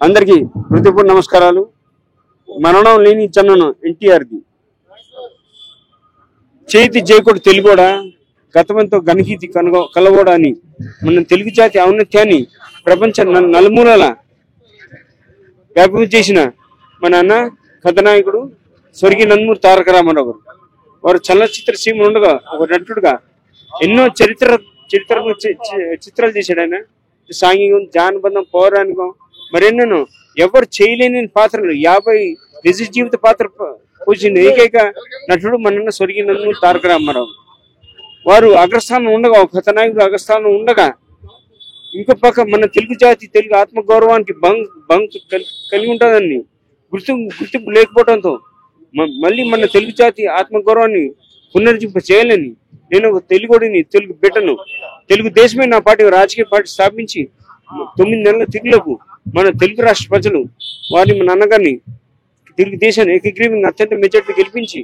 అందరికీ హృదయపూర్వక నమస్కారాలు. మరణం లేని జననం ఎన్టీఆర్ది. చేతి జయకుడు తెలుగోడా, గతమంతో గణకీతి కలవోడా అని మన తెలుగు జాతి ఔన్నత్యాన్ని ప్రపంచ నలుమూలల వ్యాపింప చేసిన మన అన్న కథనాయకుడు స్వర్గీయ నందమూరి తారక రామారావు గారు. వారు చలనచిత్ర సీమ ఉండగా ఒక నటుడుగా ఎన్నో చిత్రాలు చేశాడు. ఆయన సాంఘికం, జానపదం, పౌరాణికం మరెన్నో ఎవరు చేయలేని పాత్రలు 50 నిజ జీవిత పాత్ర పోషించిన ఏకైక నటుడు మన స్వర్గీయ నందమూరి తారక రామారావు. వారు అగ్రస్థానం ఉండగా, ఒక కథనాయకుడు అగ్రస్థానం ఉండగా, ఇంకో పక్క మన తెలుగు జాతి తెలుగు ఆత్మగౌరవానికి భంగ్ కలిగి ఉంటుందని గుర్తింపు లేకపోవడంతో మళ్ళీ మన తెలుగు జాతి ఆత్మగౌరవాన్ని పునరుజ్జీవింప చేయాలని నేను ఒక తెలుగుడిని, తెలుగు బిడ్డను, తెలుగు దేశమే నా పార్టీ రాజకీయ పార్టీ స్థాపించి 9 నెలల తిరుగులకు మన తెలుగు రాష్ట్ర ప్రజలు వారిని మన అన్నగారిని తెలుగు దేశాన్ని ఏకగ్రీవంగా అత్యంత మెజార్టీ గెలిపించి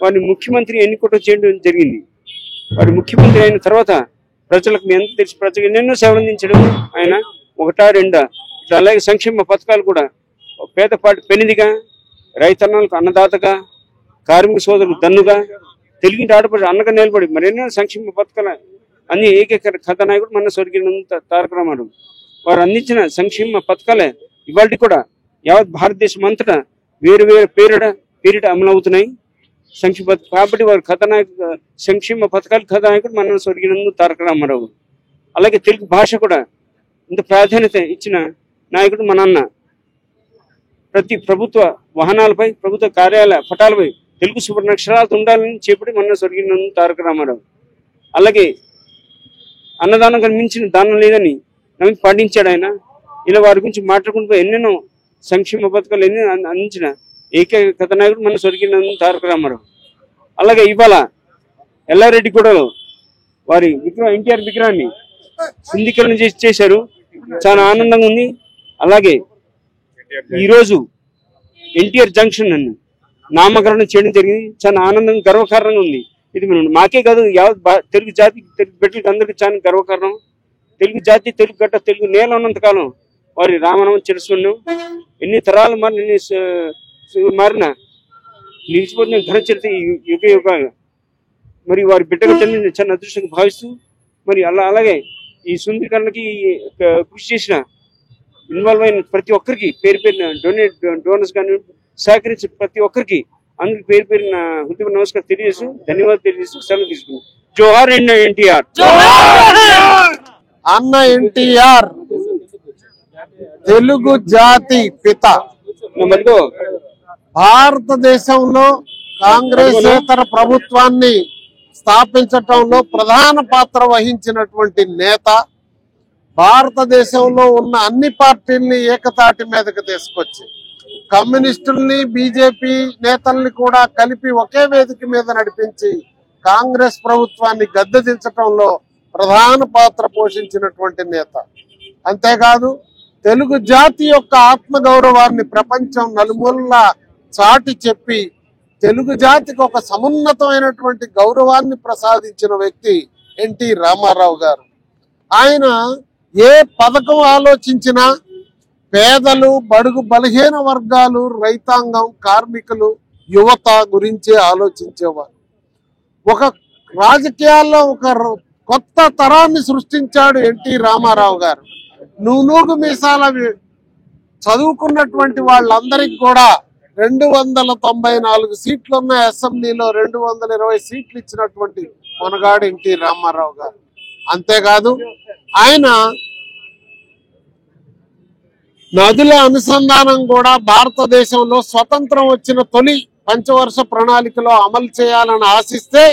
వారిని ముఖ్యమంత్రి ఎన్నుకోవడం చేయడం జరిగింది. వారి ముఖ్యమంత్రి అయిన తర్వాత ప్రజలకు ఎంత తెలిసి ప్రజలకు ఎన్నెన్నో సేవలు అందించడం ఆయన, ఒకటా రెండా. అలాగే సంక్షేమ పథకాలు కూడా పేదపాటి పెనిదిగా, రైతన్నలకు అన్నదాతగా, కార్మిక సోదరులు దన్నుగా, తెలుగు ఆడపడి అన్నగా నిలబడి మరెన్నో సంక్షేమ పథకాలు అన్ని ఏకైక కథానాయకుడు మన స్వర్గీయ తారక రామారావు. వారు అందించిన సంక్షేమ పథకాలే ఇవాళ కూడా యావత్ భారతదేశం అంతటా వేరు వేరు పేరిట అమలవుతున్నాయి. సంక్షేమ కాబట్టి వారి సంక్షేమ పథకాలు కథానాయకుడు మన స్వర్గీయ తారక రామారావు. అలాగే తెలుగు భాష కూడా ఇంత ప్రాధాన్యత ఇచ్చిన నాయకుడు మన అన్న. ప్రతి ప్రభుత్వ వాహనాలపై, ప్రభుత్వ కార్యాలయ పటాలపై తెలుగు సువర్ణాక్షరాలతో ఉండాలని చేపట్టి మన స్వర్గీయ తారక రామారావు. అలాగే అన్నదానం మించిన దానం లేదని నమ్మి పాటించాడు ఆయన. ఇలా వారి గురించి మాట్లాడుకుంటూ ఎన్నెన్నో సంక్షేమ పథకాలు ఎన్నో అందించిన ఏకైక కథానాయకుడు మన స్వర్గీయ తారక రామారావు. అలాగే ఇవాళ ఎల్లారెడ్డిగూడలో వారి ఎన్టీఆర్ విగ్రహాన్ని శుద్ధీకరణ చేశారు. చాలా ఆనందంగా ఉంది. అలాగే ఈరోజు ఎన్టీఆర్ జంక్షన్ అన్ని నామకరణం చేయడం జరిగింది. చాలా ఆనందంగా, గర్వకారణంగా ఉంది. ఇది మాకే కాదు, తెలుగు జాతి, తెలుగు బిడ్డలకు అందరికీ చాలా గర్వకారణం. తెలుగు జాతి, తెలుగు గడ్డ, తెలుగు నేల ఉన్నంతకాలం వారి రామనామం తెలుసుకున్నాం. ఎన్ని తరాలు మారిన నిలిచిపోతున్న ఘన చరిత్ర యుగ యుగాలు. మరి వారి బిడ్డగా చాలా అదృష్టంగా భావిస్తూ మరి అలాగే ఈ సుందరీకరణకి కృషి చేసిన, ఇన్వాల్వ్ అయిన ప్రతి ఒక్కరికి పేరు పేరున డోనర్స్ కానీ సహకరించిన ప్రతి ఒక్కరికి అందరికి పేరు పేరున హృదయ నమస్కారం తెలియజేస్తూ, ధన్యవాదాలు తెలియజేస్తూ సెలవు తీసుకున్నాం. జోహార్ ఎన్టీఆర్. అన్న ఎన్టీఆర్ తెలుగు జాతి పిత. భారతదేశంలో కాంగ్రెసేతర ప్రభుత్వాన్ని స్థాపించటంలో ప్రధాన పాత్ర వహించినటువంటి నేత. భారతదేశంలో ఉన్న అన్ని పార్టీల్ని ఏకతాటి మీదకి తీసుకొచ్చి కమ్యూనిస్టుల్ని, బీజేపీ నేతల్ని కూడా కలిపి ఒకే వేదిక మీద నడిపించి కాంగ్రెస్ ప్రభుత్వాన్ని గద్దెదించటంలో ప్రధాన పాత్ర పోషించినటువంటి నేత. అంతేకాదు తెలుగు జాతి యొక్క ఆత్మగౌరవాన్ని ప్రపంచం నలుమూలలా చాటి చెప్పి తెలుగు జాతికి ఒక సమున్నతమైనటువంటి గౌరవాన్ని ప్రసాదించిన వ్యక్తి ఎన్టీ రామారావు గారు. ఆయన ఏ పథకం ఆలోచించినా పేదలు, బడుగు బలహీన వర్గాలు, రైతాంగం, కార్మికులు, యువత గురించే ఆలోచించేవారు. ఒక రాజకీయాల్లో ఒక కొత్త తరాన్ని సృష్టించాడు ఎన్టీ రామారావు గారు. నూనూగు మీసాల చదువుకున్నటువంటి వాళ్ళందరికీ కూడా 294 సీట్లున్న అసెంబ్లీలో 220 సీట్లు ఇచ్చినటువంటి మొనగాడు ఎన్టీ రామారావు గారు. అంతేకాదు ఆయన నదుల అనుసంధానం కూడా భారతదేశంలో స్వతంత్రం వచ్చిన తొలి పంచవర్ష ప్రణాళికలో అమలు చేయాలని ఆశిస్తే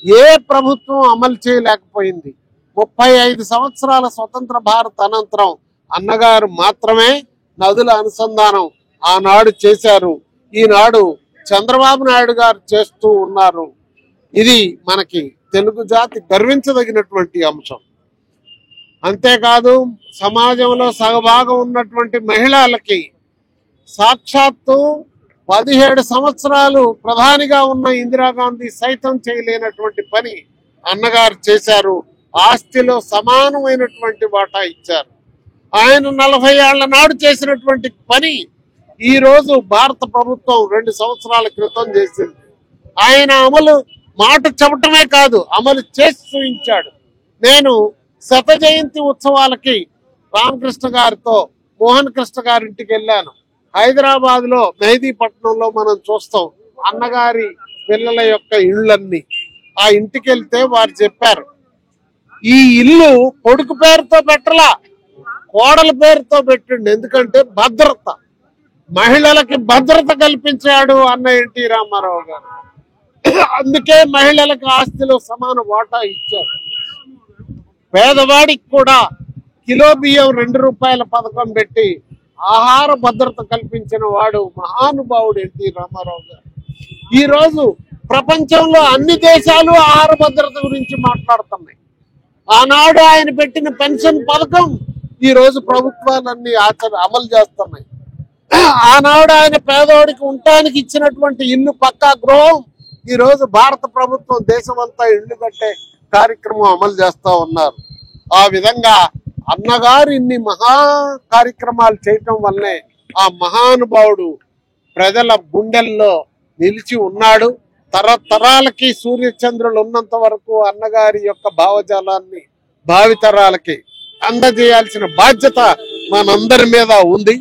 ఏ ప్రభుత్వం అమలు చేయలేకపోయింది. 35 సంవత్సరాల స్వతంత్ర భారత్ అనంతరం అన్నగారు మాత్రమే నదుల అనుసంధానం ఆనాడు చేశారు. ఈనాడు చంద్రబాబు నాయుడు గారు చేస్తూ ఉన్నారు. ఇది మనకి తెలుగు జాతి గర్వించదగినటువంటి అంశం. అంతేకాదు సమాజంలో సగభాగం ఉన్నటువంటి మహిళలకి సాక్షాత్తు 17 సంవత్సరాలు ప్రధానిగా ఉన్న ఇందిరాగాంధీ సైతం చేయలేనటువంటి పని అన్నగారు చేశారు. ఆస్తిలో సమానమైనటువంటి వాటా ఇచ్చారు. ఆయన 40 ఏళ్ల నాడు చేసినటువంటి పని ఈ రోజు భారత ప్రభుత్వం 2 సంవత్సరాల క్రితం చేసింది. ఆయన అమలు మాట చెప్పటమే కాదు, అమలు చేసి చూపించాడు. నేను శత జయంతి ఉత్సవాలకి రామకృష్ణ గారితో మోహన్ కృష్ణ గారింటికి వెళ్ళాను. హైదరాబాద్ లో మెహదీపట్నంలో మనం చూస్తాం అన్నగారి పిల్లల యొక్క ఇళ్ళన్నీ. ఆ ఇంటికి వెళ్తే వారు చెప్పారు, ఈ ఇల్లు కొడుకు పేరుతో పెట్టలా, కోడల పేరుతో పెట్టిండు. ఎందుకంటే భద్రత, మహిళలకి భద్రత కల్పించాడు అన్న ఎన్టీ రామారావు గారు. అందుకే మహిళలకు ఆస్తిలో సమాన వాటా ఇచ్చారు. పేదవాడికి కూడా కిలో బియ్యం 2 రూపాయల పథకం పెట్టి ఆహార భద్రత కల్పించిన వాడు మహానుభావుడు ఎన్టీ రామారావు గారు. ఈ రోజు ప్రపంచంలో అన్ని దేశాలు ఆహార భద్రత గురించి మాట్లాడుతున్నాయి. ఆనాడు ఆయన పెట్టిన పెన్షన్ పథకం ఈ రోజు ప్రభుత్వాలన్నీ అమలు చేస్తున్నాయి. ఆనాడు ఆయన పేదవాడికి ఉండటానికి ఇచ్చినటువంటి ఇల్లు పక్కా గృహం ఈ రోజు భారత ప్రభుత్వం దేశమంతా ఇల్లు కట్టే కార్యక్రమం అమలు చేస్తా ఉన్నారు. ఆ విధంగా అన్నగారు ఇన్ని మహా కార్యక్రమాలు చేయటం వల్లే ఆ మహానుభావుడు ప్రజల గుండెల్లో నిలిచి ఉన్నాడు. తరతరాలకి సూర్యచంద్రులు ఉన్నంత వరకు అన్నగారి యొక్క భావజాలాన్ని భావితరాలకి అందజేయాల్సిన బాధ్యత మనందరి మీద ఉంది.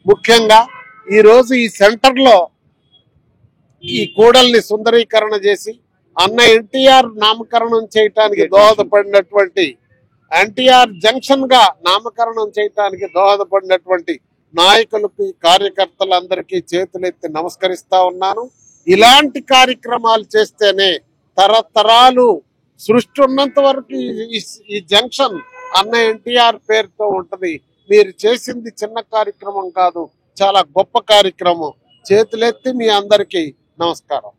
ముఖ్యంగా ఈ రోజు ఈ సెంటర్ లో ఈ కూడల్ని సుందరీకరణ చేసి అన్న ఎన్టీఆర్ నామకరణం చేయటానికి దోహదపడినటువంటి, ఎన్టీఆర్ జంక్షన్ గా నామకరణం చేయటానికి దోహదపడినటువంటి నాయకులకి కార్యకర్తలందరికీ చేతులెత్తి నమస్కరిస్తా ఉన్నాను. ఇలాంటి కార్యక్రమాలు చేస్తేనే తరతరాలు సృష్టి ఉన్నంత వరకు ఈ జంక్షన్ అన్న ఎన్టీఆర్ పేరుతో ఉంటది. మీరు చేసింది చిన్న కార్యక్రమం కాదు, చాలా గొప్ప కార్యక్రమం. చేతులెత్తి మీ అందరికీ నమస్కారం.